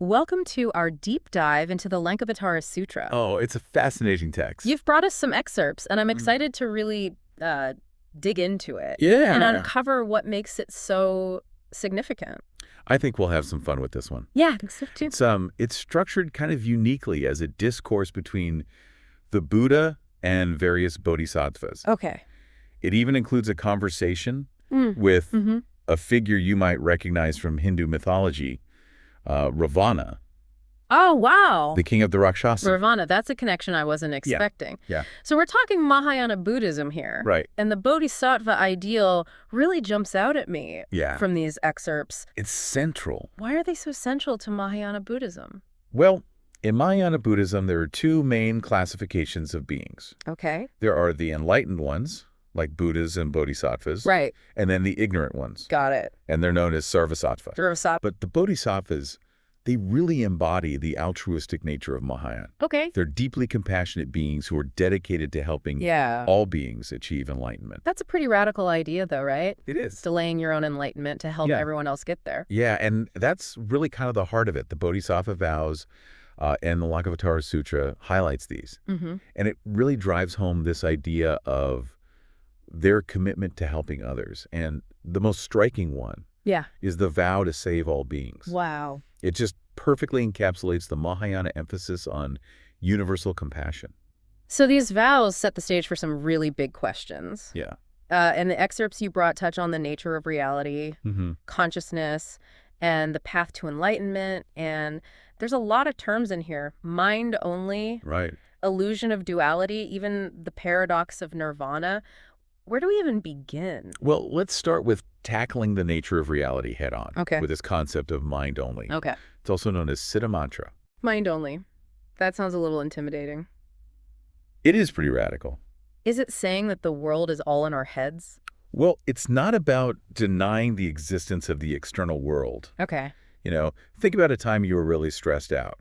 welcome to our deep dive into the Lankavatara Sutra. Oh, it's a fascinating text. You've brought us some excerpts, and I'm excited to really dig into it. Yeah. And uncover what makes it so significant. I think we'll have some fun with this one. Yeah, I think so too. It's structured kind of uniquely as a discourse between the Buddha and various bodhisattvas. Okay. It even includes a conversation with a figure you might recognize from Hindu mythology, Ravana. Oh, wow. The king of the Rakshasa. Ravana, that's a connection I wasn't expecting. Yeah. So we're talking Mahayana Buddhism here. Right. And the bodhisattva ideal really jumps out at me from these excerpts. It's central. Why are they so central to Mahayana Buddhism? Well, in Mahayana Buddhism, there are two main classifications of beings. Okay. There are the enlightened ones, like Buddhas and bodhisattvas. Right. And then the ignorant ones. Got it. And they're known as sarvasattva. Sarvasattva. But the bodhisattvas, they really embody the altruistic nature of Mahayana. Okay. They're deeply compassionate beings who are dedicated to helping all beings achieve enlightenment. That's a pretty radical idea, though, right? It is. It's delaying your own enlightenment to help everyone else get there. Yeah, and that's really kind of the heart of it. The Bodhisattva vows and the Lankavatara Sutra highlights these. And it really drives home this idea of their commitment to helping others. And the most striking one is the vow to save all beings. Wow. It just perfectly encapsulates the Mahayana emphasis on universal compassion. So these vows set the stage for some really big questions. Yeah. And the excerpts you brought touch on the nature of reality, consciousness, and the path to enlightenment. And there's a lot of terms in here. Mind only. Right. Illusion of duality, even the paradox of nirvana. Where do we even begin? Well, let's start with tackling the nature of reality head on with this concept of mind only. Okay. It's also known as Siddha Mantra. Mind only. That sounds a little intimidating. It is pretty radical. Is it saying that the world is all in our heads? Well, it's not about denying the existence of the external world. Okay. You know, think about a time you were really stressed out.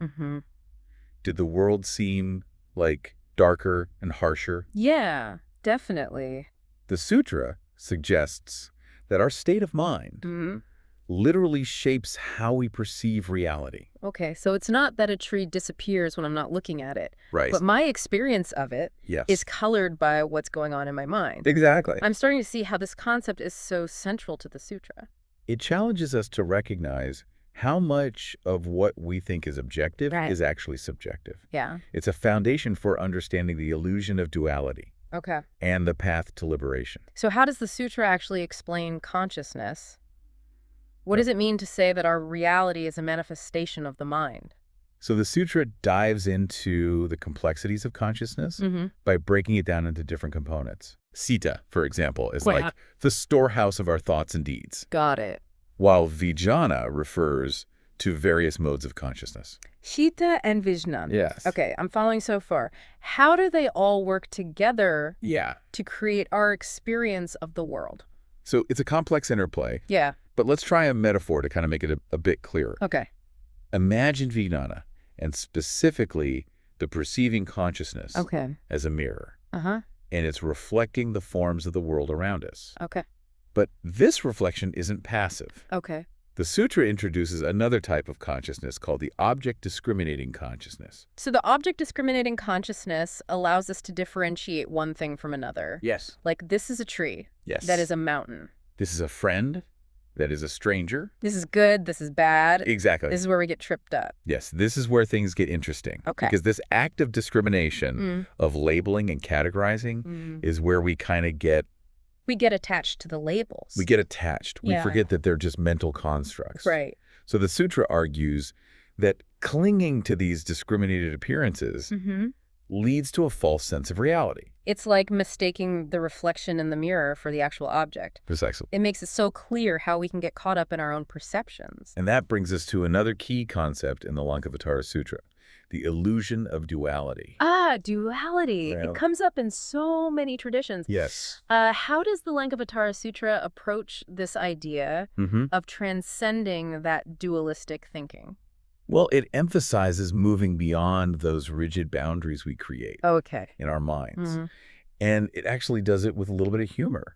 Did the world seem like darker and harsher? Yeah, definitely. The sutra suggests that our state of mind literally shapes how we perceive reality. Okay, so it's not that a tree disappears when I'm not looking at it. Right. But my experience of it is colored by what's going on in my mind. Exactly. I'm starting to see how this concept is so central to the sutra. It challenges us to recognize how much of what we think is objective is actually subjective. Yeah. It's a foundation for understanding the illusion of duality. Okay. And the path to liberation. So how does the sutra actually explain consciousness? What does it mean to say that our reality is a manifestation of the mind? So the sutra dives into the complexities of consciousness by breaking it down into different components. Sita, for example, is like the storehouse of our thoughts and deeds. Got it. While Vijnana refers to various modes of consciousness. Shita and Vijnana. Yes. Okay, I'm following so far. How do they all work together to create our experience of the world? So it's a complex interplay. Yeah. But let's try a metaphor to kind of make it a bit clearer. Okay. Imagine Vijnana, and specifically the perceiving consciousness as a mirror. And it's reflecting the forms of the world around us. Okay. But this reflection isn't passive. Okay. The sutra introduces another type of consciousness called the object discriminating consciousness. So the object discriminating consciousness allows us to differentiate one thing from another. Yes. Like this is a tree. Yes. That is a mountain. This is a friend. That is a stranger. This is good. This is bad. Exactly. This is where we get tripped up. Yes. This is where things get interesting. Okay. Because this act of discrimination, of labeling and categorizing is where we kind of get... We get attached to the labels. We get attached. We forget that they're just mental constructs. Right. So the sutra argues that clinging to these discriminated appearances leads to a false sense of reality. It's like mistaking the reflection in the mirror for the actual object. Precisely. It makes it so clear how we can get caught up in our own perceptions. And that brings us to another key concept in the Lankavatara Sutra, the illusion of duality. Ah, duality. Well, it comes up in so many traditions. Yes. How does the Lankavatara Sutra approach this idea of transcending that dualistic thinking? Well, it emphasizes moving beyond those rigid boundaries we create in our minds. And it actually does it with a little bit of humor.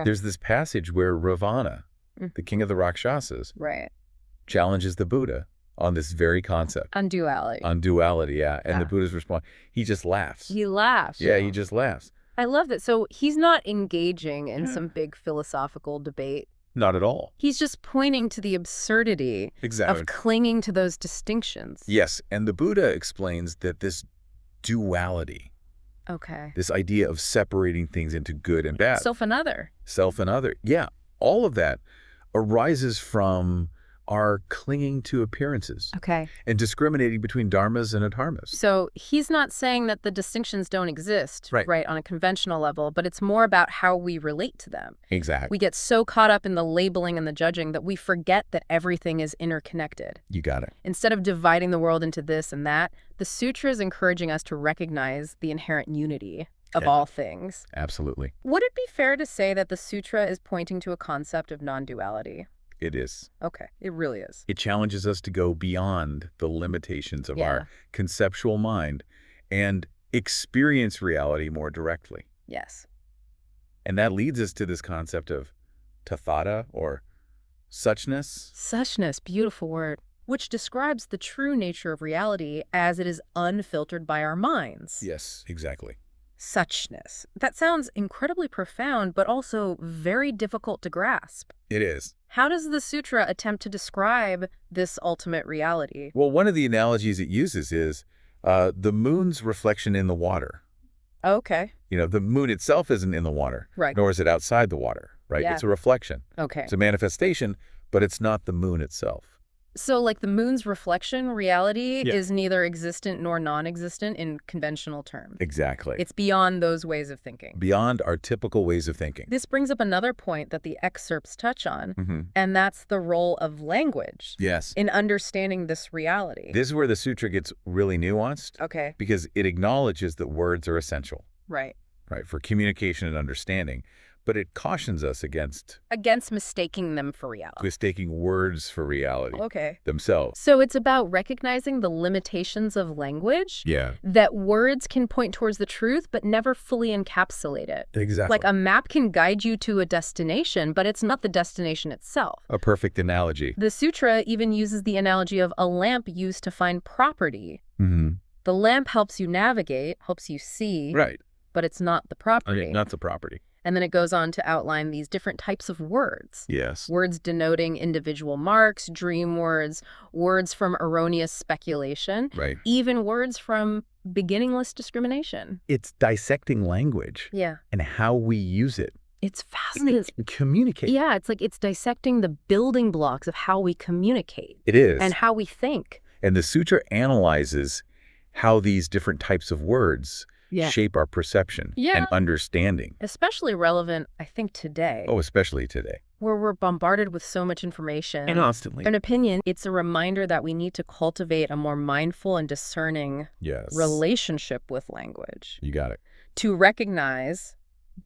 There's this passage where Ravana, the king of the Rakshasas, challenges the Buddha on this very concept. On duality. On duality, yeah. And Yeah. the Buddha's response, he just laughs. He laughs. Yeah, he just laughs. I love that. So he's not engaging in some big philosophical debate. Not at all. He's just pointing to the absurdity Exactly. of clinging to those distinctions. Yes, and the Buddha explains that this duality, Okay. this idea of separating things into good and bad, Self and other. self and other, yeah, all of that arises from our clinging to appearances Okay. and discriminating between dharmas and adharmas. So he's not saying that the distinctions don't exist, Right. on a conventional level, but it's more about how we relate to them. Exactly. We get so caught up in the labeling and the judging that we forget that everything is interconnected. You got it. Instead of dividing the world into this and that, the sutra is encouraging us to recognize the inherent unity of all things. Absolutely. Would it be fair to say that the sutra is pointing to a concept of non-duality? It is. Okay, it really is. It challenges us to go beyond the limitations of Yeah. our conceptual mind and experience reality more directly. Yes. And that leads us to this concept of tathata, or suchness. Suchness, beautiful word, which describes the true nature of reality as it is unfiltered by our minds. Yes, exactly. Suchness. That sounds incredibly profound, but also very difficult to grasp. It is. How does the sutra attempt to describe this ultimate reality? Well, one of the analogies it uses is the moon's reflection in the water. Okay. You know, the moon itself isn't in the water, Right. nor is it outside the water, right? Yeah. It's a reflection. Okay. It's a manifestation, but it's not the moon itself. So like the moon's reflection reality Yeah. is neither existent nor non-existent in conventional terms. Exactly. It's beyond those ways of thinking. Beyond our typical ways of thinking. This brings up another point that the excerpts touch on, Mm-hmm. and that's the role of language Yes. in understanding this reality. This is where the sutra gets really nuanced, Okay, because it acknowledges that words are essential, right. right, for communication and understanding, but it cautions us against Against mistaking them for reality. mistaking words for reality Okay. themselves. So it's about recognizing the limitations of language, Yeah, that words can point towards the truth, but never fully encapsulate it. exactly. Like a map can guide you to a destination, but it's not the destination itself. A perfect analogy. The sutra even uses the analogy of a lamp used to find property. Mm-hmm. The lamp helps you navigate, helps you see, Right. but it's not the property. Okay, not the property. And then it goes on to outline these different types of words. Yes. Words denoting individual marks, dream words, words from erroneous speculation, Right. even words from beginningless discrimination. It's dissecting language Yeah. and how we use it. It's fascinating. Communicate. Yeah, it's like it's dissecting the building blocks of how we communicate It is. and how we think. And the sutra analyzes how these different types of words Yeah. shape our perception Yeah. and understanding. Especially relevant, I think, today, Oh, especially today. where we're bombarded with so much information. Constantly. In opinion, it's a reminder that we need to cultivate a more mindful and discerning Yes. relationship with language You got it. to recognize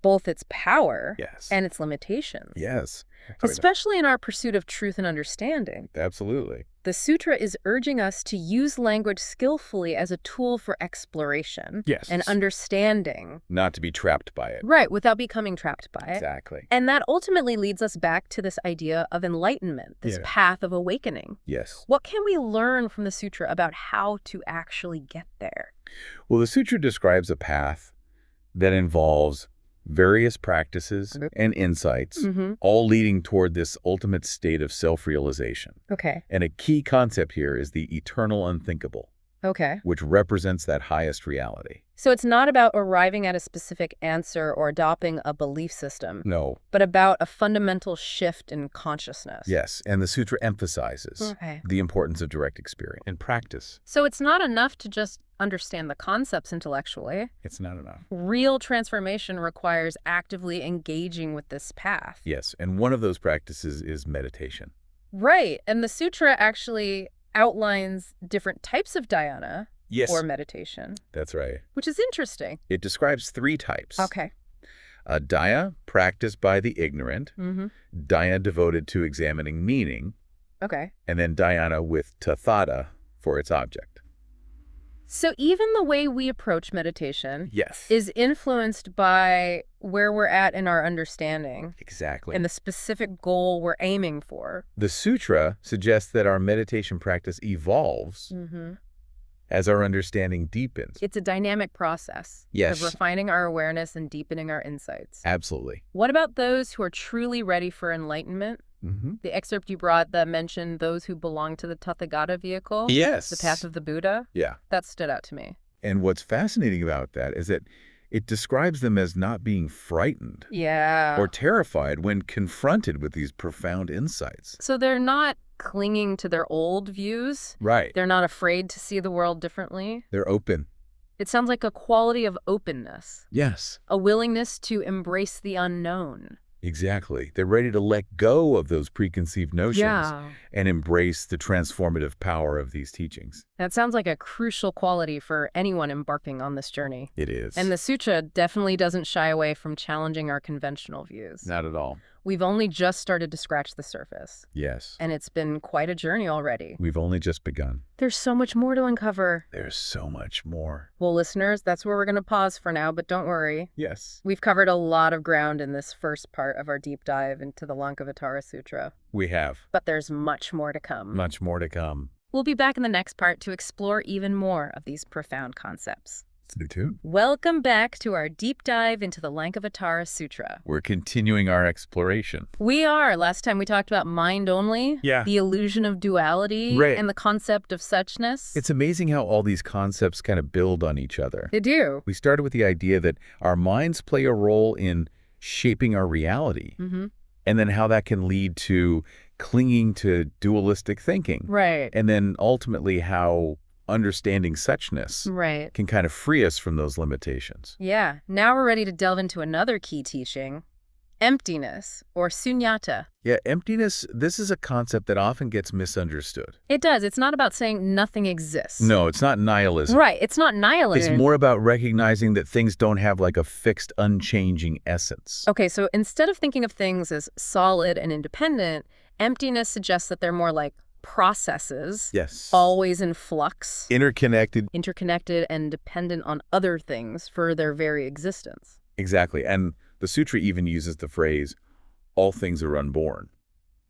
both its power Yes. and its limitations, yes. especially in our pursuit of truth and understanding. Absolutely. The sutra is urging us to use language skillfully as a tool for exploration Yes. and understanding, Not to be trapped by it. right, without becoming trapped by it. Exactly. And that ultimately leads us back to this idea of enlightenment, this Yeah. path of awakening. Yes. What can we learn from the sutra about how to actually get there? Well, the sutra describes a path that involves various practices and insights, all leading toward this ultimate state of self-realization. Okay. And a key concept here is the eternal unthinkable, Okay. which represents that highest reality. So it's not about arriving at a specific answer or adopting a belief system, No. but about a fundamental shift in consciousness. Yes. And the sutra emphasizes Okay. the importance of direct experience and practice. So it's not enough to just understand the concepts intellectually. It's not enough. Real transformation requires actively engaging with this path. Yes. And one of those practices is meditation. Right. And the sutra actually outlines different types of dhyana Yes. or meditation, That's right. which is interesting. It describes 3 types. Okay. Daya, practiced by the ignorant. Mm-hmm. Daya, devoted to examining meaning. Okay. And then dhyana with tathata for its object. So even the way we approach meditation Yes. is influenced by where we're at in our understanding Exactly. and the specific goal we're aiming for. The sutra suggests that our meditation practice evolves as our understanding deepens. It's a dynamic process Yes. of refining our awareness and deepening our insights. Absolutely. What about those who are truly ready for enlightenment? The excerpt you brought that mentioned those who belong to the Tathagata vehicle, Yes. the path of the Buddha, Yeah. that stood out to me. And what's fascinating about that is that it describes them as not being frightened Yeah. or terrified when confronted with these profound insights. So they're not clinging to their old views. Right. They're not afraid to see the world differently. They're open. It sounds like a quality of openness, Yes. a willingness to embrace the unknown. Exactly. They're ready to let go of those preconceived notions and embrace the transformative power of these teachings. That sounds like a crucial quality for anyone embarking on this journey. It is. And the sutra definitely doesn't shy away from challenging our conventional views. Not at all. We've only just started to scratch the surface. Yes. And it's been quite a journey already. We've only just begun. There's so much more to uncover. There's so much more. Well, listeners, that's where we're going to pause for now, but don't worry. Yes. We've covered a lot of ground in this first part of our deep dive into the Lankavatara Sutra. We have. But there's much more to come. Much more to come. We'll be back in the next part to explore even more of these profound concepts. Stay tuned. Welcome back to our deep dive into the Lankavatara Sutra. We're continuing our exploration. We are. Last time we talked about mind only, the illusion of duality, and the concept of suchness. It's amazing how all these concepts kind of build on each other. They do. We started with the idea that our minds play a role in shaping our reality, and then how that can lead to clinging to dualistic thinking. Right. And then ultimately how understanding suchness can kind of free us from those limitations. Yeah. Now we're ready to delve into another key teaching, emptiness, or sunyata. Yeah, emptiness, this is a concept that often gets misunderstood. It does. It's not about saying nothing exists. No, it's not nihilism. Right. It's not nihilism. It's more about recognizing that things don't have like a fixed, unchanging essence. Okay, so instead of thinking of things as solid and independent, emptiness suggests that they're more like processes, always in flux, interconnected and dependent on other things for their very existence. Exactly. And the sutra even uses the phrase, all things are unborn.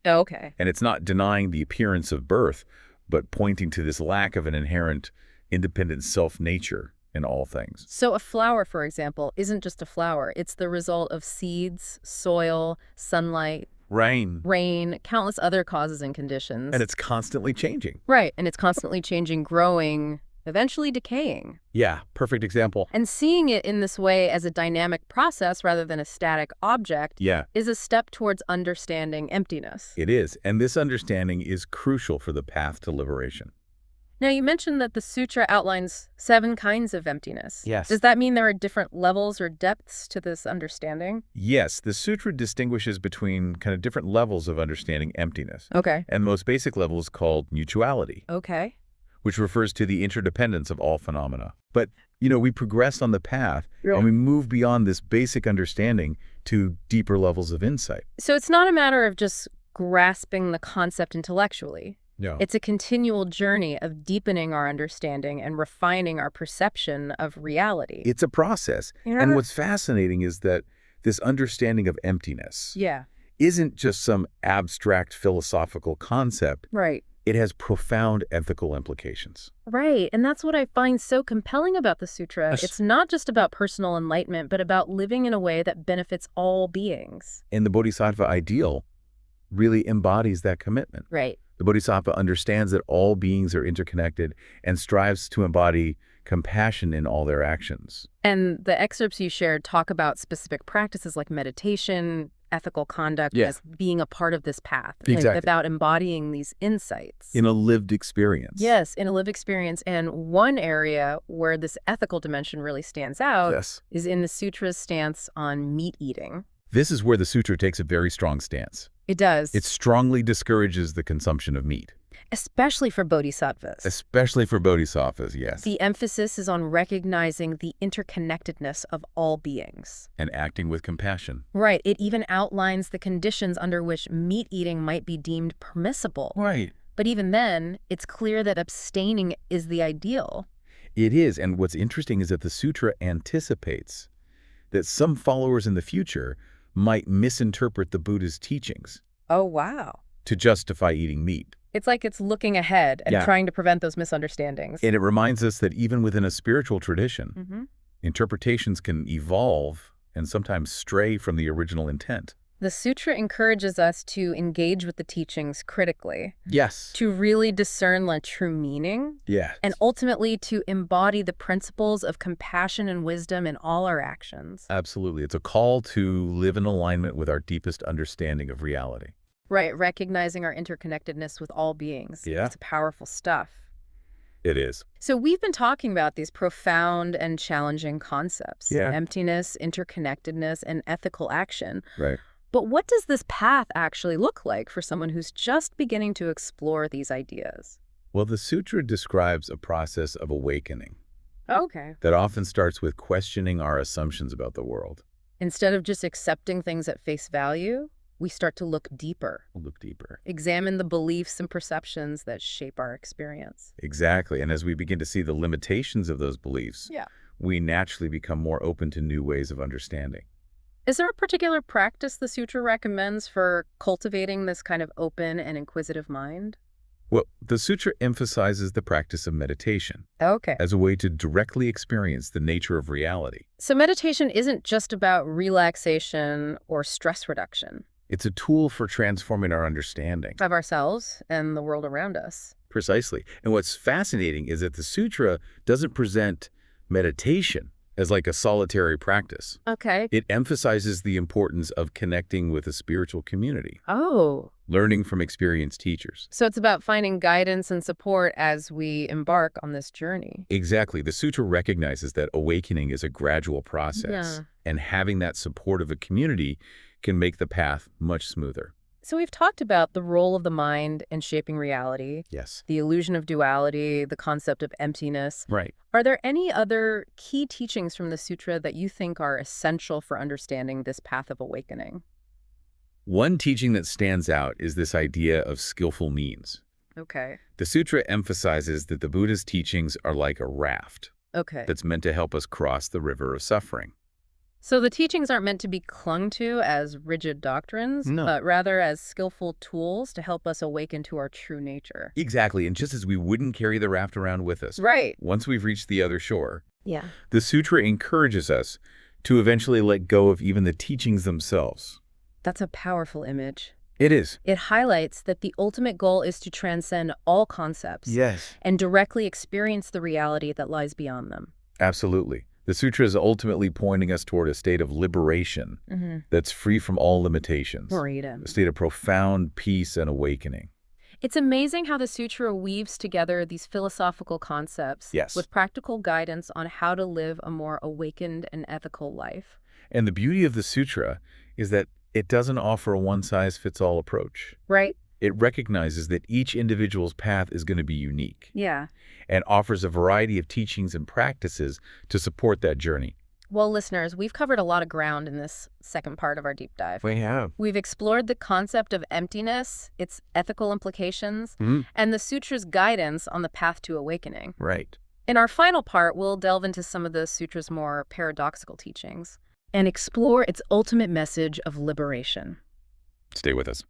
Okay. And it's not denying the appearance of birth, but pointing to this lack of an inherent independent self-nature in all things. So a flower, for example, isn't just a flower. It's the result of seeds, soil, sunlight, rain, countless other causes and conditions. And it's constantly changing. Right. And it's constantly changing, growing, eventually decaying. Yeah, perfect example. And seeing it in this way as a dynamic process rather than a static object is a step towards understanding emptiness. It is. And this understanding is crucial for the path to liberation. Now, you mentioned that the sutra outlines 7 kinds of emptiness. Yes. Does that mean there are different levels or depths to this understanding? Yes, the sutra distinguishes between kind of different levels of understanding emptiness. Okay. And the most basic level is called mutuality. Okay. Which refers to the interdependence of all phenomena. But, you know, we progress on the path and we move beyond this basic understanding to deeper levels of insight. So it's not a matter of just grasping the concept intellectually. No. It's a continual journey of deepening our understanding and refining our perception of reality. It's a process. And what's fascinating is that this understanding of emptiness isn't just some abstract philosophical concept. Right. It has profound ethical implications. Right. And that's what I find so compelling about the sutra. It's not just about personal enlightenment, but about living in a way that benefits all beings. And the Bodhisattva ideal really embodies that commitment. Right. The Bodhisattva understands that all beings are interconnected and strives to embody compassion in all their actions. And the excerpts you shared talk about specific practices like meditation, ethical conduct as being a part of this path. Exactly. Like about embodying these insights. In a lived experience. Yes, in a lived experience. And one area where this ethical dimension really stands out is in the sutra's stance on meat eating. This is where the sutra takes a very strong stance. It does. It strongly discourages the consumption of meat. Especially for bodhisattvas. Especially for bodhisattvas, yes. The emphasis is on recognizing the interconnectedness of all beings. And acting with compassion. Right. It even outlines the conditions under which meat eating might be deemed permissible. Right. But even then, it's clear that abstaining is the ideal. It is, and what's interesting is that the sutra anticipates that some followers in the future might misinterpret the Buddha's teachings. Oh, wow. To justify eating meat. It's like it's looking ahead and trying to prevent those misunderstandings. And it reminds us that even within a spiritual tradition, interpretations can evolve and sometimes stray from the original intent. The sutra encourages us to engage with the teachings critically. Yes. To really discern the true meaning. Yes. And ultimately to embody the principles of compassion and wisdom in all our actions. Absolutely. It's a call to live in alignment with our deepest understanding of reality. Right, recognizing our interconnectedness with all beings. Yeah. It's powerful stuff. It is. So we've been talking about these profound and challenging concepts. Yeah. Emptiness, interconnectedness, and ethical action. Right. But what does this path actually look like for someone who's just beginning to explore these ideas? Well, the sutra describes a process of awakening. Okay. That often starts with questioning our assumptions about the world. Instead of just accepting things at face value, we start to look deeper. Look deeper. Examine the beliefs and perceptions that shape our experience. Exactly. And as we begin to see the limitations of those beliefs, we naturally become more open to new ways of understanding. Is there a particular practice the sutra recommends for cultivating this kind of open and inquisitive mind? Well, the sutra emphasizes the practice of meditation. Okay. As a way to directly experience the nature of reality. So meditation isn't just about relaxation or stress reduction. It's a tool for transforming our understanding. Of ourselves and the world around us. Precisely. And what's fascinating is that the sutra doesn't present meditation as like a solitary practice. Okay. It emphasizes the importance of connecting with a spiritual community. Oh. Learning from experienced teachers. So it's about finding guidance and support as we embark on this journey. Exactly. The sutra recognizes that awakening is a gradual process. Yeah. And having that support of a community can make the path much smoother. So we've talked about the role of the mind in shaping reality. Yes. The illusion of duality, the concept of emptiness. Right. Are there any other key teachings from the sutra that you think are essential for understanding this path of awakening? One teaching that stands out is this idea of skillful means. Okay. The sutra emphasizes that the Buddha's teachings are like a raft. Okay. That's meant to help us cross the river of suffering. So the teachings aren't meant to be clung to as rigid doctrines, No. but rather as skillful tools to help us awaken to our true nature. Exactly. And just as we wouldn't carry the raft around with us. Right. Once we've reached the other shore. Yeah. The sutra encourages us to eventually let go of even the teachings themselves. That's a powerful image. It is. It highlights that the ultimate goal is to transcend all concepts. Yes. And directly experience the reality that lies beyond them. Absolutely. The sutra is ultimately pointing us toward a state of liberation that's free from all limitations. Freedom. A state of profound peace and awakening. It's amazing how the sutra weaves together these philosophical concepts with practical guidance on how to live a more awakened and ethical life. And the beauty of the sutra is that it doesn't offer a one-size-fits-all approach. Right. It recognizes that each individual's path is going to be unique. Yeah. And offers a variety of teachings and practices to support that journey. Well, listeners, we've covered a lot of ground in this second part of our deep dive. We have. We've explored the concept of emptiness, its ethical implications, and the sutra's guidance on the path to awakening. Right. In our final part, we'll delve into some of the sutra's more paradoxical teachings and explore its ultimate message of liberation. Stay with us.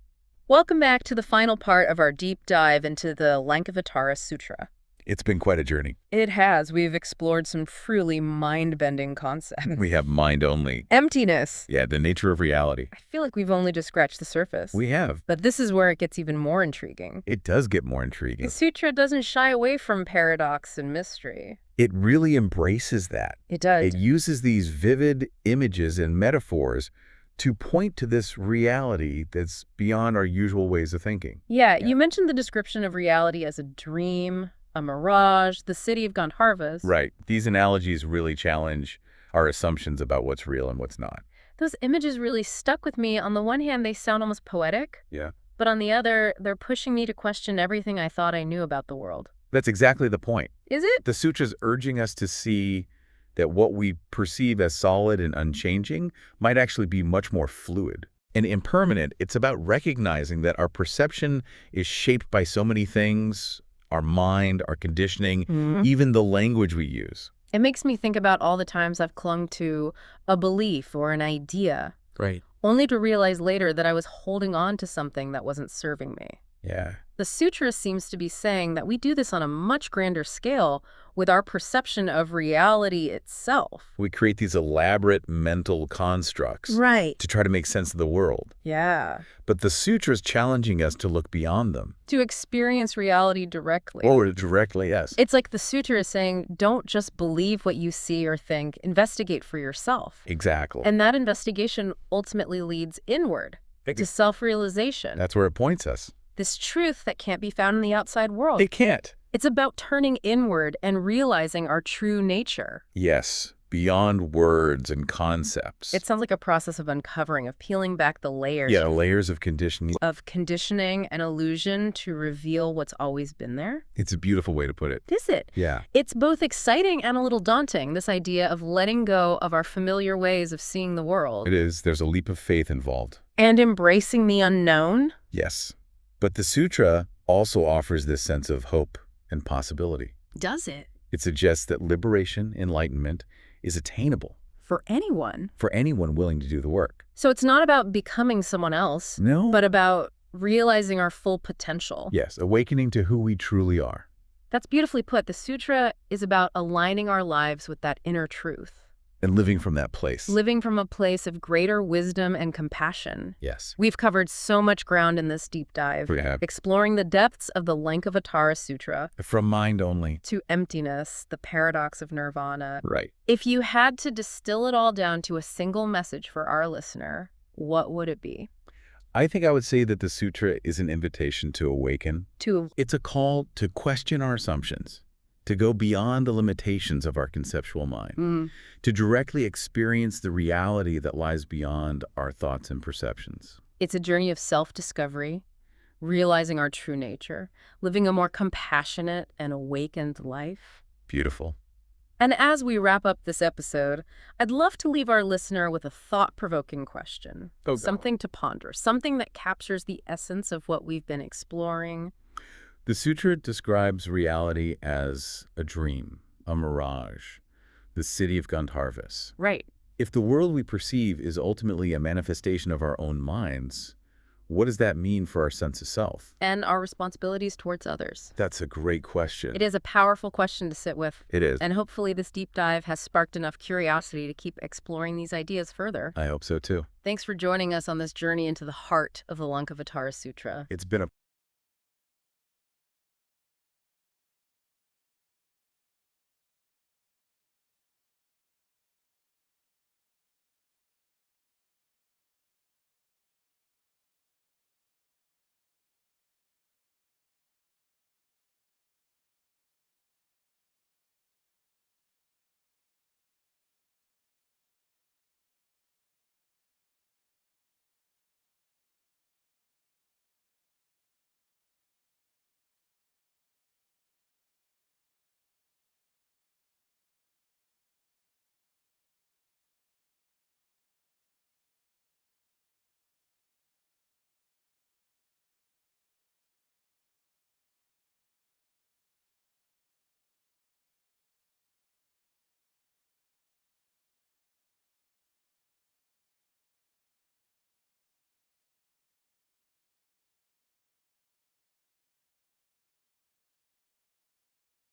Welcome back to the final part of our deep dive into the Lankavatara Sutra. It's been quite a journey. It has. We've explored some truly mind-bending concepts. We have mind only. Emptiness. Yeah, the nature of reality. I feel like we've only just scratched the surface. We have. But this is where it gets even more intriguing. It does get more intriguing. The sutra doesn't shy away from paradox and mystery. It really embraces that. It does. It uses these vivid images and metaphors to point to this reality that's beyond our usual ways of thinking. Yeah, you mentioned the description of reality as a dream, a mirage, the city of Gandharvas. Right. These analogies really challenge our assumptions about what's real and what's not. Those images really stuck with me. On the one hand, they sound almost poetic. Yeah. But on the other, they're pushing me to question everything I thought I knew about the world. That's exactly the point. Is it? The sutra's urging us to see that what we perceive as solid and unchanging might actually be much more fluid and impermanent. It's about recognizing that our perception is shaped by so many things, our mind, our conditioning, even the language we use. It makes me think about all the times I've clung to a belief or an idea, Right. only to realize later that I was holding on to something that wasn't serving me. Yeah. The sutra seems to be saying that we do this on a much grander scale with our perception of reality itself. We create these elaborate mental constructs Right. to try to make sense of the world. Yeah. But the sutra is challenging us to look beyond them. To experience reality directly. Or directly, yes. It's like the sutra is saying, don't just believe what you see or think, investigate for yourself. Exactly. And that investigation ultimately leads inward to self-realization. That's where it points us. This truth that can't be found in the outside world. It can't. It's about turning inward and realizing our true nature. Yes, beyond words and concepts. It sounds like a process of uncovering, of peeling back the layers. Yeah, layers of conditioning. Of conditioning and illusion to reveal what's always been there. It's a beautiful way to put it. Is it? Yeah. It's both exciting and a little daunting, this idea of letting go of our familiar ways of seeing the world. It is. There's a leap of faith involved. And embracing the unknown. Yes. But the sutra also offers this sense of hope and possibility. Does it? It suggests that liberation, enlightenment, is attainable. For anyone. For anyone willing to do the work. So it's not about becoming someone else. No. But about realizing our full potential. Yes, awakening to who we truly are. That's beautifully put. The sutra is about aligning our lives with that inner truth. And living from that place. Living from a place of greater wisdom and compassion. Yes. We've covered so much ground in this deep dive. We have. Exploring the depths of the Lankavatara Sutra. From mind only. To emptiness, the paradox of nirvana. Right. If you had to distill it all down to a single message for our listener, what would it be? I think I would say that the sutra is an invitation to awaken. It's a call to question our assumptions, to go beyond the limitations of our conceptual mind, to directly experience the reality that lies beyond our thoughts and perceptions. It's a journey of self-discovery, realizing our true nature, living a more compassionate and awakened life. Beautiful. And as we wrap up this episode, I'd love to leave our listener with a thought-provoking question. Something to ponder, something that captures the essence of what we've been exploring. The sutra describes reality as a dream, a mirage, the city of Gandharvas. Right. If the world we perceive is ultimately a manifestation of our own minds, what does that mean for our sense of self? And our responsibilities towards others? That's a great question. It is a powerful question to sit with. It is. And hopefully this deep dive has sparked enough curiosity to keep exploring these ideas further. I hope so too. Thanks for joining us on this journey into the heart of the Lankavatara Sutra. It's been a